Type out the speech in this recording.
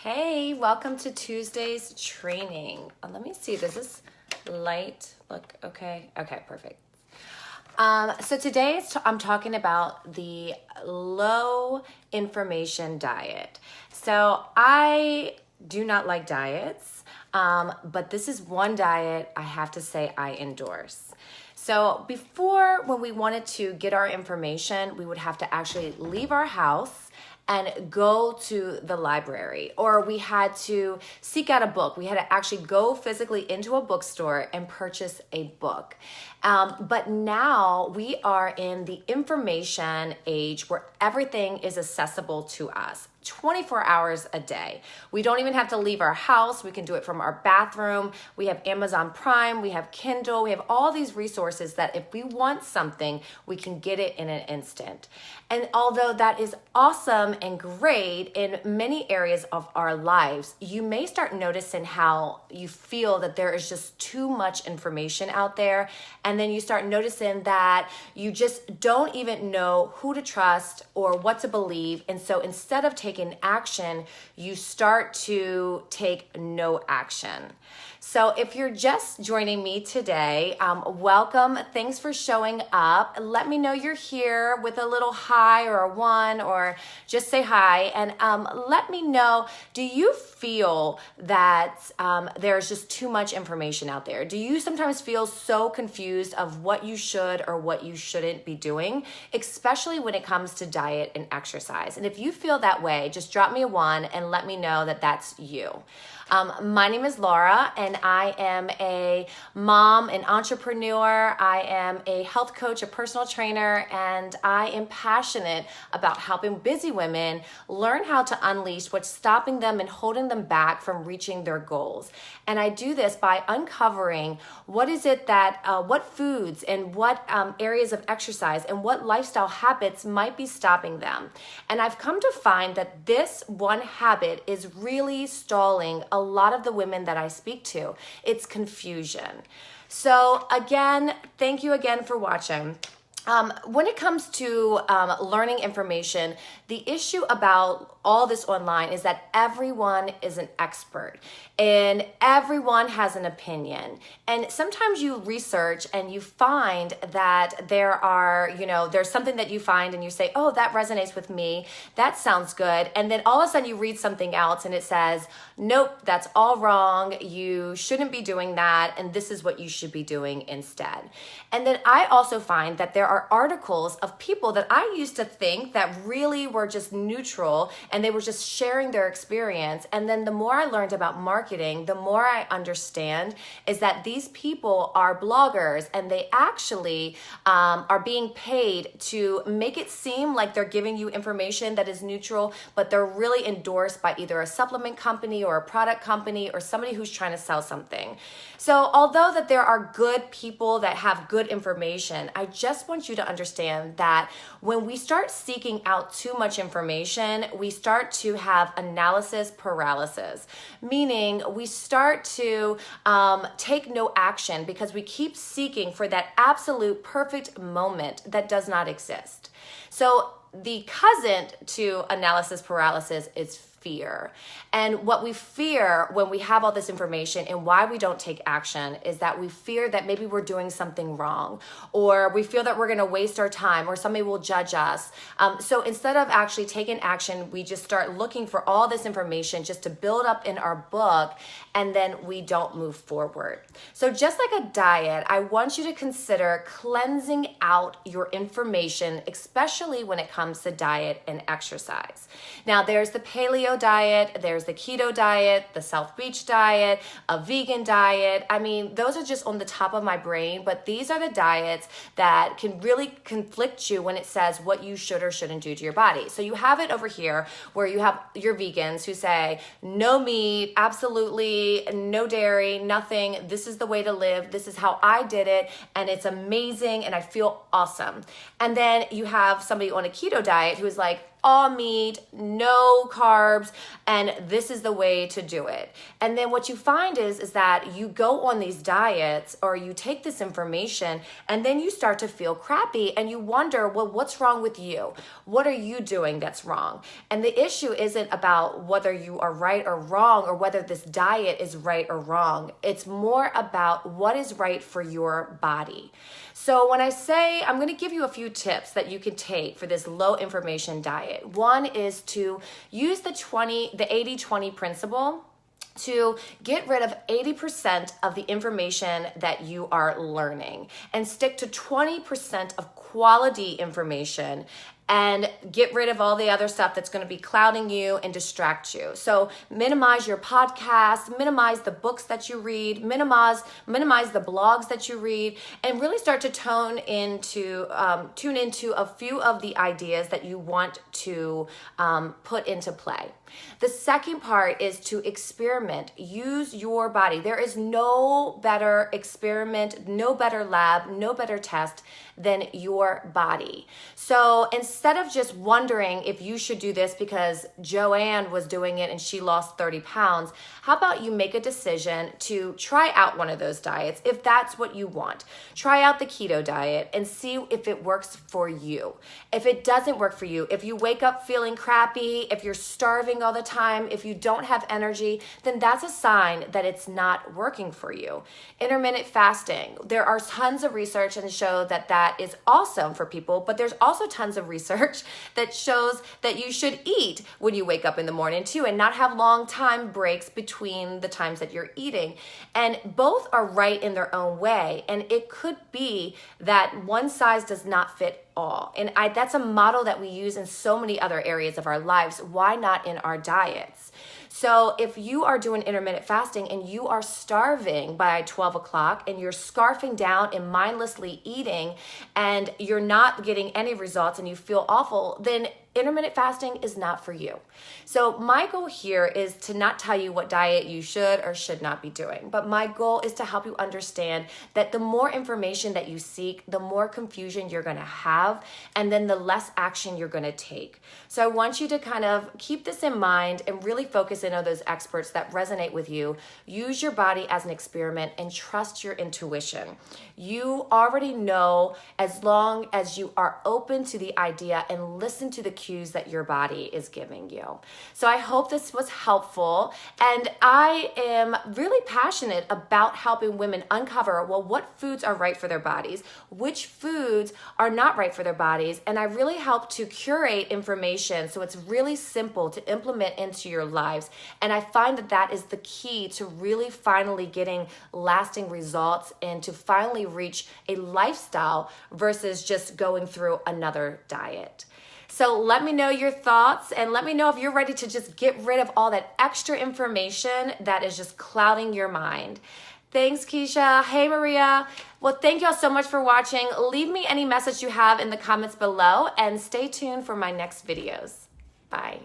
Hey, welcome to Tuesday's training. Let me see, does this light look okay? Okay, perfect. So today I'm talking about the low information diet. So I do not like diets, but this is one diet I have to say I endorse. So before, when we wanted to get our information, we would have to actually leave our house and go to the library, or we had to seek out a book. We had to actually go physically into a bookstore and purchase a book. But now we are in the information age where everything is accessible to us 24 hours a day. We don't even have to leave our house. We can do it from our bathroom. We have Amazon Prime, we have Kindle, we have all these resources that if we want something, we can get it in an instant. And although that is awesome and great in many areas of our lives, you may start noticing how you feel that there is just too much information out there. And then you start noticing that you just don't even know who to trust or what to believe. And so instead of taking action, you start to take no action. So if you're just joining me today, welcome. Thanks for showing up. Let me know you're here with a little hi or a one, or just say hi. And let me know, do you feel that there's just too much information out there? Do you sometimes feel so confused of what you should or what you shouldn't be doing, especially when it comes to diet and exercise? And if you feel that way, just drop me a one and let me know that that's you. My name is Laura, and I am a mom, an entrepreneur. I am a health coach, a personal trainer, and I am passionate about helping busy women learn how to unleash what's stopping them and holding them back from reaching their goals. And I do this by uncovering what foods and what areas of exercise and what lifestyle habits might be stopping them. And I've come to find that this one habit is really stalling a lot of the women that I speak to. It's confusion. So again, thank you again for watching. When it comes to learning information, the issue about all this online is that everyone is an expert and everyone has an opinion. And sometimes you research and you find that there's something that you find and you say, oh, that resonates with me. That sounds good. And then all of a sudden you read something else and it says, nope, that's all wrong. You shouldn't be doing that. And this is what you should be doing instead. And then I also find that there are articles of people that I used to think that really were just neutral and they were just sharing their experience. And then the more I learned about marketing, the more I understand is that these people are bloggers and they actually are being paid to make it seem like they're giving you information that is neutral, but they're really endorsed by either a supplement company or a product company or somebody who's trying to sell something. So although that there are good people that have good information, I just want you to understand that when we start seeking out too much information, we start to have analysis paralysis, meaning we start to take no action because we keep seeking for that absolute perfect moment that does not exist. So the cousin to analysis paralysis is fear. And what we fear when we have all this information and why we don't take action is that we fear that maybe we're doing something wrong, or we feel that we're going to waste our time, or somebody will judge us. So instead of actually taking action, we just start looking for all this information just to build up in our book, and then we don't move forward. So just like a diet, I want you to consider cleansing out your information, especially when it comes to diet and exercise. Now, there's the paleo diet, there's the keto diet, the South Beach diet, a vegan diet. I mean, those are just on the top of my brain, but these are the diets that can really conflict you when it says what you should or shouldn't do to your body. So you have it over here where you have your vegans who say, no meat, absolutely no dairy, nothing. This is the way to live. This is how I did it. And it's amazing. And I feel awesome. And then you have somebody on a keto diet who is like, all meat, no carbs, and this is the way to do it. And then what you find is that you go on these diets or you take this information and then you start to feel crappy and you wonder, well, what's wrong with you? What are you doing that's wrong? And the issue isn't about whether you are right or wrong or whether this diet is right or wrong. It's more about what is right for your body. So when I say, I'm going to give you a few tips that you can take for this low information diet. One is to use the 80-20 principle to get rid of 80% of the information that you are learning and stick to 20% of quality information and get rid of all the other stuff that's going to be clouding you and distract you. So minimize your podcasts, minimize the books that you read, minimize the blogs that you read, and really start to tune into a few of the ideas that you want to put into play. The second part is to experiment. Use your body. There is no better experiment, no better lab, no better test than your body. So instead of just wondering if you should do this because Joanne was doing it and she lost 30 pounds, how about you make a decision to try out one of those diets if that's what you want. Try out the keto diet and see if it works for you. If it doesn't work for you, if you wake up feeling crappy, if you're starving all the time, if you don't have energy, then that's a sign that it's not working for you. Intermittent fasting. There are tons of research and show that is awesome for people, but there's also tons of research that shows that you should eat when you wake up in the morning too and not have long time breaks between the times that you're eating. And both are right in their own way. And it could be that one size does not fit all. And that's a model that we use in so many other areas of our lives. Why not in our diets? So if you are doing intermittent fasting and you are starving by 12 o'clock and you're scarfing down and mindlessly eating and you're not getting any results and you feel awful, then intermittent fasting is not for you. So my goal here is to not tell you what diet you should or should not be doing, but my goal is to help you understand that the more information that you seek, the more confusion you're going to have, and then the less action you're going to take. So I want you to kind of keep this in mind and really focus in on those experts that resonate with you. Use your body as an experiment and trust your intuition. You already know as long as you are open to the idea and listen to the cues that your body is giving you. So I hope this was helpful, and I am really passionate about helping women uncover, well, what foods are right for their bodies, which foods are not right for their bodies, and I really help to curate information so it's really simple to implement into your lives. And I find that is the key to really finally getting lasting results and to finally reach a lifestyle versus just going through another diet. So let me know your thoughts and let me know if you're ready to just get rid of all that extra information that is just clouding your mind. Thanks, Keisha. Hey, Maria. Well, thank y'all so much for watching. Leave me any message you have in the comments below and stay tuned for my next videos. Bye.